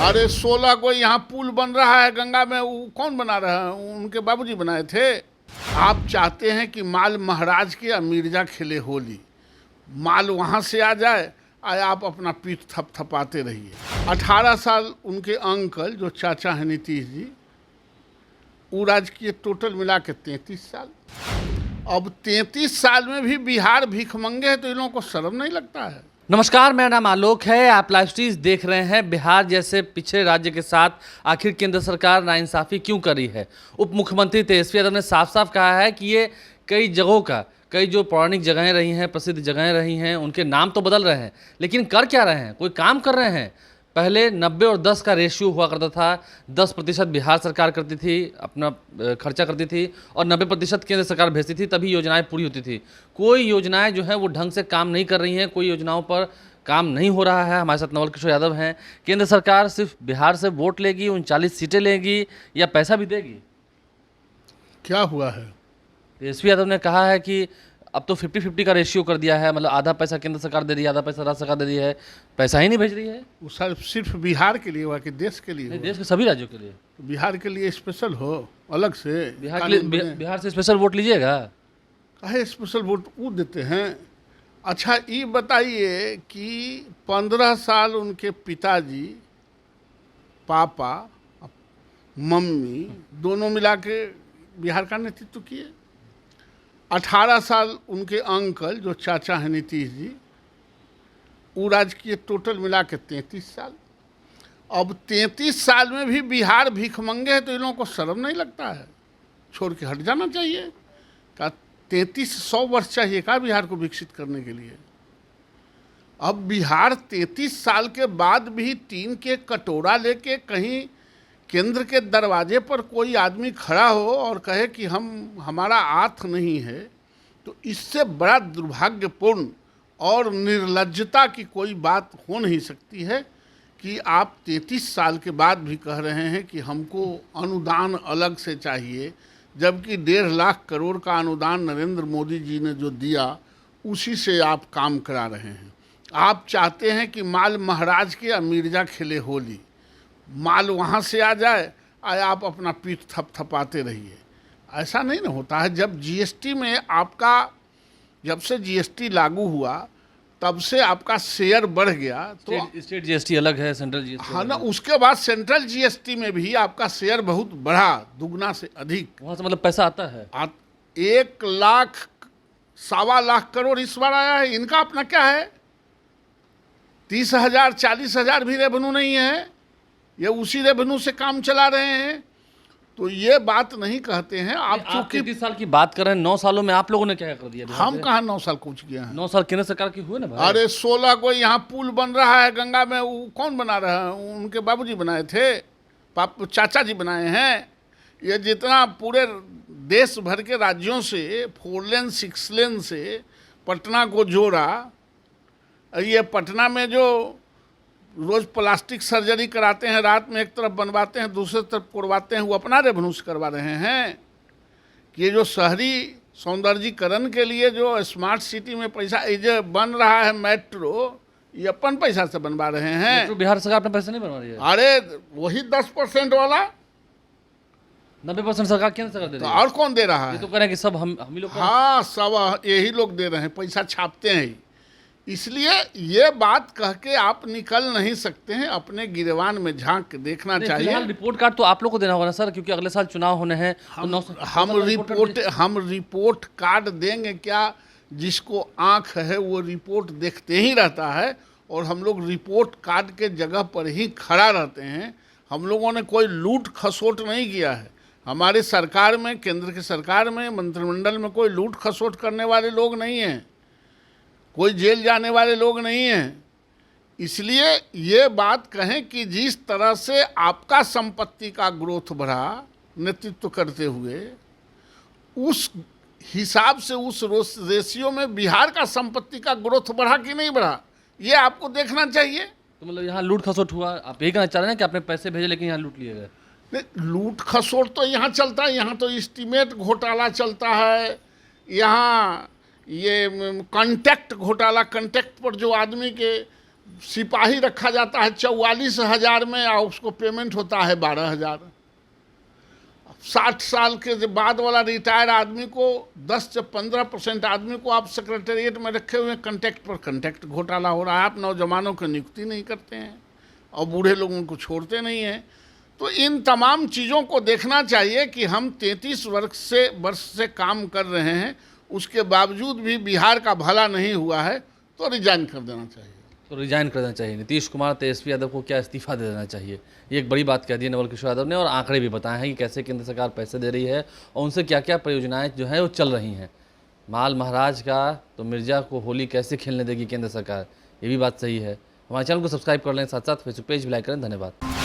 अरे 16 को यहाँ पुल बन रहा है गंगा में, वो कौन बना रहा है? उनके बाबूजी बनाए थे। आप चाहते हैं कि माल महाराज के या मिर्जा खेले होली, माल वहाँ से आ जाए और आप अपना पीठ थपथपाते रहिए। 18 साल उनके अंकल जो चाचा हैं नीतीश जी, वो राजकीय टोटल मिला के 33 साल। अब 33 साल में भी बिहार भिखमंगे है तो इन लोगों को शर्म नहीं लगता है? नमस्कार, मेरा नाम आलोक है। आप लाइव स्ट्रीम देख रहे हैं। बिहार जैसे पिछड़े राज्य के साथ आखिर केंद्र सरकार नाइंसाफ़ी क्यों कर रही है? उप मुख्यमंत्री तेजस्वी यादव ने साफ साफ कहा है कि ये कई जो पौराणिक जगहें रही हैं, प्रसिद्ध जगहें रही हैं, उनके नाम तो बदल रहे हैं, लेकिन कर क्या रहे हैं? कोई काम कर रहे हैं? पहले 90 और 10 का रेशियो हुआ करता था। 10% बिहार सरकार करती थी, अपना खर्चा करती थी, और 90% केंद्र सरकार भेजती थी, तभी योजनाएं पूरी होती थी। कोई योजनाएं जो हैं वो ढंग से काम नहीं कर रही हैं, कोई योजनाओं पर काम नहीं हो रहा है। हमारे साथ नवल किशोर यादव हैं। केंद्र सरकार सिर्फ बिहार से वोट लेगी, 39 सीटें लेगी, या पैसा भी देगी? क्या हुआ है? तेजस्वी यादव ने कहा है कि अब तो 50-50 का रेशियो कर दिया है, मतलब आधा पैसा केंद्र सरकार दे रही है, आधा पैसा राज्य सरकार दे रही है, पैसा ही नहीं भेज रही है। वो सिर्फ बिहार के लिए हुआ कि देश के लिए नहीं, हुआ? देश के सभी राज्यों के लिए। तो बिहार के लिए स्पेशल हो अलग से? बिहार से स्पेशल वोट लीजिएगा? काहे स्पेशल वोट वो देते हैं? अच्छा ये बताइए कि 15 साल उनके पिताजी, पापा, मम्मी दोनों मिला के बिहार का नेतृत्व किए। 18 साल उनके अंकल जो चाचा हैं नीतीश जी, वो राजकीय टोटल मिला के 33 साल। अब 33 साल में भी बिहार भिखमंगे है तो इन लोगों को शर्म नहीं लगता है? छोड़ के हट जाना चाहिए। का 33-100 वर्ष चाहिए का बिहार को विकसित करने के लिए? अब बिहार 33 साल के बाद भी टीन के कटोरा लेके कहीं केंद्र के दरवाजे पर कोई आदमी खड़ा हो और कहे कि हमारा आथ नहीं है, तो इससे बड़ा दुर्भाग्यपूर्ण और निर्लज्जता की कोई बात हो नहीं सकती है कि आप 33 साल के बाद भी कह रहे हैं कि हमको अनुदान अलग से चाहिए, जबकि 1.5 लाख करोड़ का अनुदान नरेंद्र मोदी जी ने जो दिया उसी से आप काम करा रहे हैं। आप चाहते हैं कि माल महाराज के या मिर्जा खेले होली, माल वहाँ से आ जाए और आप अपना पीठ थपथपाते रहिए। ऐसा नहीं ना होता है। जब जीएसटी में जब से जीएसटी लागू हुआ तब से आपका शेयर बढ़ गया, तो स्टेट जीएसटी अलग है, सेंट्रल जीएसटी हाँ ना, उसके बाद सेंट्रल जीएसटी में भी आपका शेयर बहुत बढ़ा, दुगना से अधिक। वहाँ से मतलब पैसा आता है। 1 लाख 1.25 लाख करोड़ इस बार आया है। इनका अपना क्या है? 30,000 40,000 भी रेवेन्यू नहीं है, ये उसी रेवेन्यू से काम चला रहे हैं। तो ये बात नहीं कहते हैं आप। चूंकि 30 साल की बात कर रहे हैं, 9 सालों में आप लोगों ने क्या कर दिया? हम कहाँ 9 साल कुछ किया है? 9 साल केंद्र सरकार की हुए ना भाई। अरे 16 को यहाँ पुल बन रहा है गंगा में, वो कौन बना रहा है? उनके बाबूजी बनाए थे, चाचा जी बनाए हैं। ये जितना पूरे देश भर के राज्यों से 4 लेन 6 लेन से पटना को जोड़ा, ये पटना में जो रोज़ प्लास्टिक सर्जरी कराते हैं, रात में एक तरफ बनवाते हैं दूसरे तरफ कोड़वाते हैं, वो अपना रेवेन्यू से करवा रहे हैं। कि ये जो शहरी सौंदर्यीकरण के लिए जो स्मार्ट सिटी में पैसा जो बन रहा है मेट्रो, ये अपन पैसा से बनवा रहे हैं। तो बिहार सरकार अपने पैसे नहीं बनवा रही है? अरे वही 10% वाला 90% सरकार केंद्र सरकार दे तो रही है। और कौन दे रहा ये है? तो कह रहे हैं कि सब हम ही लोग। हाँ, सब यही लोग दे रहे हैं, पैसा छापते हैं। इसलिए ये बात कह के आप निकल नहीं सकते हैं, अपने गिरवान में झांक के देखना चाहिए। रिपोर्ट कार्ड तो आप लोग को देना होगा ना सर, क्योंकि अगले साल चुनाव होने हैं। हम रिपोर्ट कार्ड देंगे क्या? जिसको आंख है वो रिपोर्ट देखते ही रहता है, और हम लोग रिपोर्ट कार्ड के जगह पर ही खड़ा रहते हैं। हम लोगों ने कोई लूट खसोट नहीं किया है। हमारे सरकार में, केंद्र की सरकार में, मंत्रिमंडल में कोई लूट खसोट करने वाले लोग नहीं हैं, कोई जेल जाने वाले लोग नहीं हैं। इसलिए ये बात कहें कि जिस तरह से आपका संपत्ति का ग्रोथ बढ़ा नेतृत्व करते हुए, उस हिसाब से उस रेशियो में बिहार का संपत्ति का ग्रोथ बढ़ा कि नहीं बढ़ा, ये आपको देखना चाहिए। तो मतलब यहाँ लूट खसोट हुआ, आप यही कहना चाह रहे हैं कि आपने पैसे भेजे लेकिन यहाँ लूट लिए गए? नहीं, लूट खसोट तो यहाँ चलता है। यहाँ तो एस्टीमेट घोटाला चलता है, यहाँ ये कॉन्ट्रैक्ट घोटाला, कॉन्ट्रैक्ट पर जो आदमी के सिपाही रखा जाता है 44,000 में और उसको पेमेंट होता है 12,000। 60 साल के बाद वाला रिटायर आदमी को 10 से 15% आदमी को आप सेक्रेटेरिएट में रखे हुए कंटेक्ट पर कंटेक्ट घोटाला हो रहा है। आप नौजवानों की नियुक्ति नहीं करते हैं और बूढ़े लोगों को छोड़ते नहीं हैं। तो इन तमाम चीज़ों को देखना चाहिए कि हम 33 वर्ष से काम कर रहे हैं, उसके बावजूद भी बिहार का भला नहीं हुआ है, तो रिजाइन कर देना चाहिए। तो रिजाइन कर देना चाहिए। नीतीश कुमार तेजस्वी यादव को क्या इस्तीफा दे देना चाहिए? ये एक बड़ी बात कह दी है नवल किशोर यादव ने, और आंकड़े भी बताए हैं कि कैसे केंद्र सरकार पैसे दे रही है और उनसे क्या क्या परियोजनाएं जो है वो चल रही हैं। माल महाराज का तो मिर्जा को होली कैसे खेलने देगी केंद्र सरकार, ये भी बात सही है। हमारे चैनल को सब्सक्राइब कर लें, साथ साथ फेसबुक पेज भी लाइक करें। धन्यवाद।